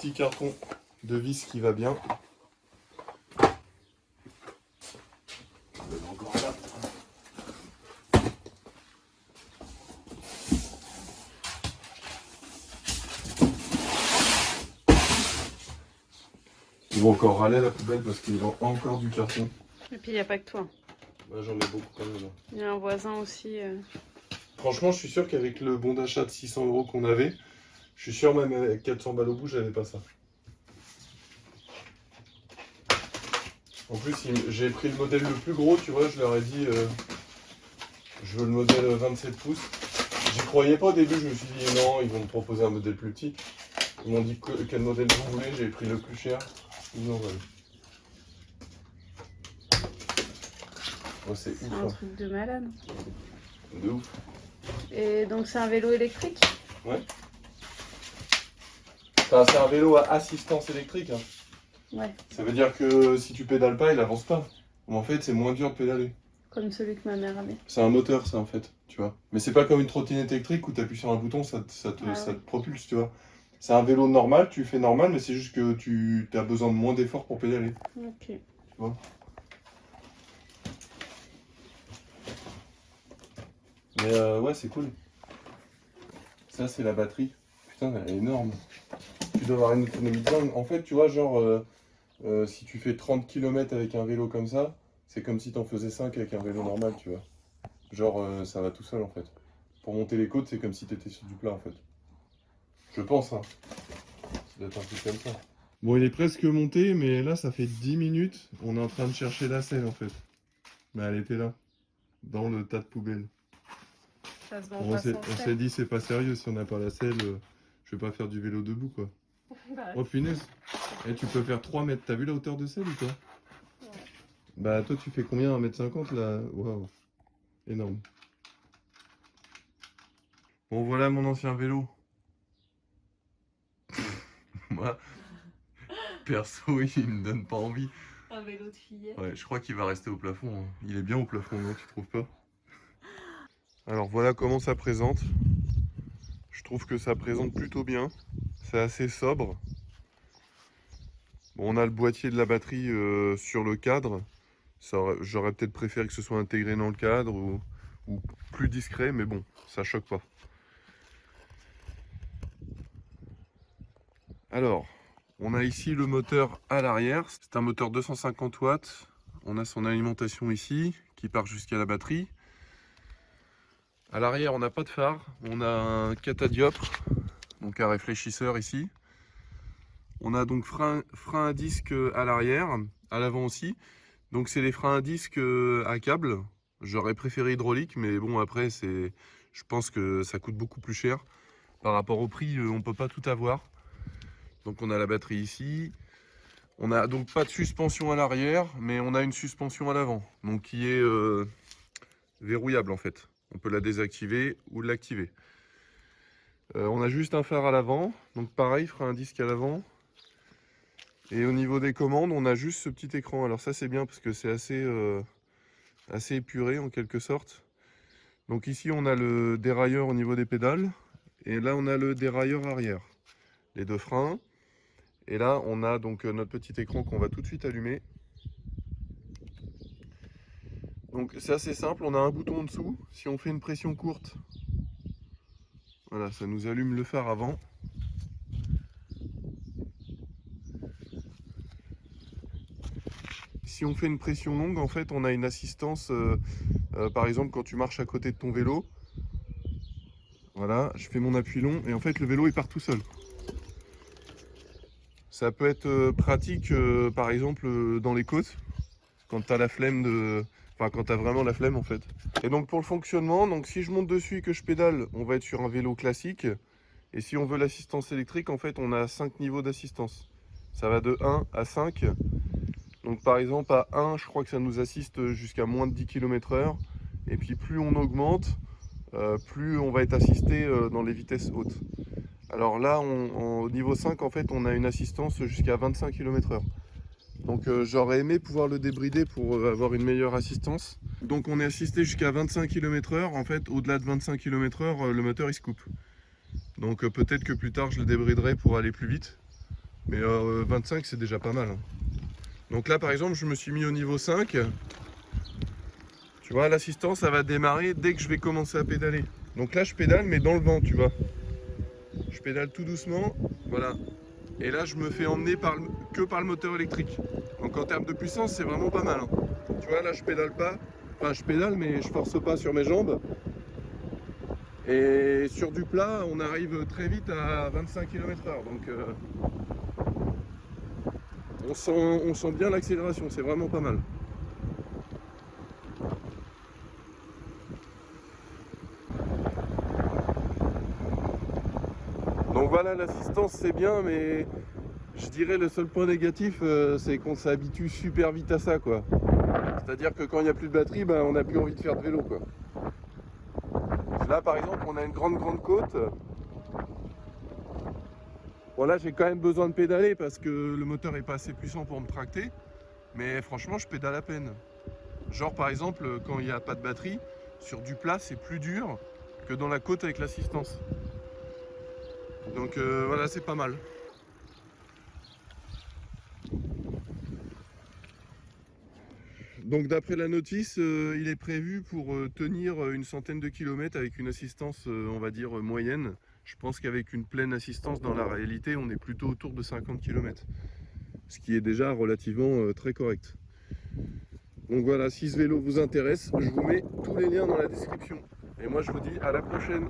petit carton de vis qui va bien. Encore là. Ils vont encore râler à la poubelle parce qu'ils ont encore du carton. Et puis il n'y a pas que toi. Bah, j'en ai beaucoup quand même. Il y a un voisin aussi. Franchement, je suis sûr qu'avec le bon d'achat de 600 € qu'on avait, je suis sûr même avec 400 balles au bout, j'avais pas ça. En plus, j'ai pris le modèle le plus gros, tu vois, je leur ai dit, je veux le modèle 27 pouces. J'y croyais pas au début, je me suis dit non, ils vont me proposer un modèle plus petit. Ils m'ont dit quel modèle vous voulez, j'ai pris le plus cher. Non, voilà. Oh, c'est ouf. Un truc de malade. De ouf. Et donc c'est un vélo électrique? Ouais. Enfin, c'est un vélo à assistance électrique. Hein. Ouais. Ça veut dire que si tu pédales pas, il avance pas. Mais en fait, c'est moins dur de pédaler. Comme celui que ma mère avait. C'est un moteur, ça, en fait, tu vois. Mais c'est pas comme une trottinette électrique où tu appuies sur un bouton, ça te propulse, tu vois. C'est un vélo normal, tu fais normal, mais c'est juste que tu as besoin de moins d'efforts pour pédaler. Ok. Tu vois. Mais ouais, c'est cool. Ça, c'est la batterie. Putain, elle est énorme. Tu dois avoir une autonomie de dingue. En fait, tu vois, genre, si tu fais 30 km avec un vélo comme ça, c'est comme si tu en faisais 5 avec un vélo normal, tu vois. Genre, ça va tout seul, en fait. Pour monter les côtes, c'est comme si tu étais sur du plat, en fait. Je pense, hein. Ça doit être un truc comme ça. Bon, il est presque monté, mais là, ça fait 10 minutes. On est en train de chercher la selle, en fait. Mais elle était là, dans le tas de poubelles. Ça se vend Bon, pas sans on s'est selle. dit, c'est pas sérieux, si on n'a pas la selle, je vais pas faire du vélo debout, quoi. Bah, Oh, punaise. Et tu peux faire 3 mètres. T'as vu la hauteur de selle ou pas? ouais. Bah, toi, tu fais combien? 1m50 là? Waouh. Énorme. Bon, voilà mon ancien vélo. Moi, perso, il me donne pas envie. Un vélo de fillet. Ouais, je crois qu'il va rester au plafond. Hein. Il est bien au plafond, non? Tu trouves pas? Alors, voilà comment ça présente. Je trouve que ça présente plutôt bien. C'est assez sobre. Bon, on a le boîtier de la batterie sur le cadre. J'aurais peut-être préféré que ce soit intégré dans le cadre ou plus discret, mais bon, ça choque pas. Alors, on a ici le moteur à l'arrière. C'est un moteur 250 watts. On a son alimentation ici qui part jusqu'à la batterie. À l'arrière, on n'a pas de phare. On a un catadioptre, donc un réfléchisseur ici. On a donc frein à disque à l'arrière, à l'avant aussi. Donc c'est les freins à disque à câble. J'aurais préféré hydraulique, mais bon après je pense que ça coûte beaucoup plus cher. Par rapport au prix, on ne peut pas tout avoir. Donc on a la batterie ici. On a donc pas de suspension à l'arrière, mais on a une suspension à l'avant. Donc qui est verrouillable en fait. On peut la désactiver ou l'activer. On a juste un phare à l'avant. Donc pareil, frein à disque à l'avant. Et au niveau des commandes, on a juste ce petit écran. Alors ça c'est bien parce que c'est assez épuré en quelque sorte. Donc ici on a le dérailleur au niveau des pédales. Et là on a le dérailleur arrière. Les deux freins. Et là on a donc notre petit écran qu'on va tout de suite allumer. Donc c'est assez simple, on a un bouton en dessous. Si on fait une pression courte, voilà, ça nous allume le phare avant. Si on fait une pression longue, en fait, on a une assistance, par exemple, quand tu marches à côté de ton vélo. Voilà, je fais mon appui long et en fait, le vélo, il part tout seul. Ça peut être pratique, par exemple, dans les côtes, quand tu as la flemme de... Enfin, quand tu as vraiment la flemme, en fait. Et donc, pour le fonctionnement, donc si je monte dessus et que je pédale, on va être sur un vélo classique. Et si on veut l'assistance électrique, en fait, on a 5 niveaux d'assistance. Ça va de 1 à 5. Donc par exemple à 1, je crois que ça nous assiste jusqu'à moins de 10 km/h. Et puis plus on augmente, plus on va être assisté dans les vitesses hautes. Alors là, au niveau 5, en fait, on a une assistance jusqu'à 25 km/h. Donc j'aurais aimé pouvoir le débrider pour avoir une meilleure assistance. Donc on est assisté jusqu'à 25 km/h. En fait, au-delà de 25 km/h, le moteur il se coupe. Donc peut-être que plus tard, je le débriderai pour aller plus vite. Mais 25 c'est déjà pas mal, hein. Donc là par exemple je me suis mis au niveau 5. Tu vois, l'assistance ça va démarrer dès que je vais commencer à pédaler. Donc là je pédale mais dans le vent, tu vois. Je pédale tout doucement, voilà. Et là je me fais emmener que par le moteur électrique. Donc en termes de puissance c'est vraiment pas mal, hein. Tu vois là je pédale pas, enfin je pédale mais je force pas sur mes jambes. Et sur du plat on arrive très vite à 25 km/h. Donc on sent bien l'accélération, c'est vraiment pas mal. Donc voilà, l'assistance c'est bien, mais je dirais le seul point négatif c'est qu'on s'habitue super vite à ça, quoi. C'est-à-dire que quand il n'y a plus de batterie, ben, on n'a plus envie de faire de vélo, quoi. Là par exemple on a une grande côte. Bon là j'ai quand même besoin de pédaler parce que le moteur est pas assez puissant pour me tracter. Mais franchement je pédale à peine. Genre par exemple quand il n'y a pas de batterie, sur du plat c'est plus dur que dans la côte avec l'assistance. Donc voilà, c'est pas mal. Donc d'après la notice, il est prévu pour tenir une centaine de kilomètres avec une assistance, on va dire, moyenne. Je pense qu'avec une pleine assistance, dans la réalité, on est plutôt autour de 50 km. Ce qui est déjà relativement très correct. Donc voilà, si ce vélo vous intéresse, je vous mets tous les liens dans la description. Et moi je vous dis à la prochaine.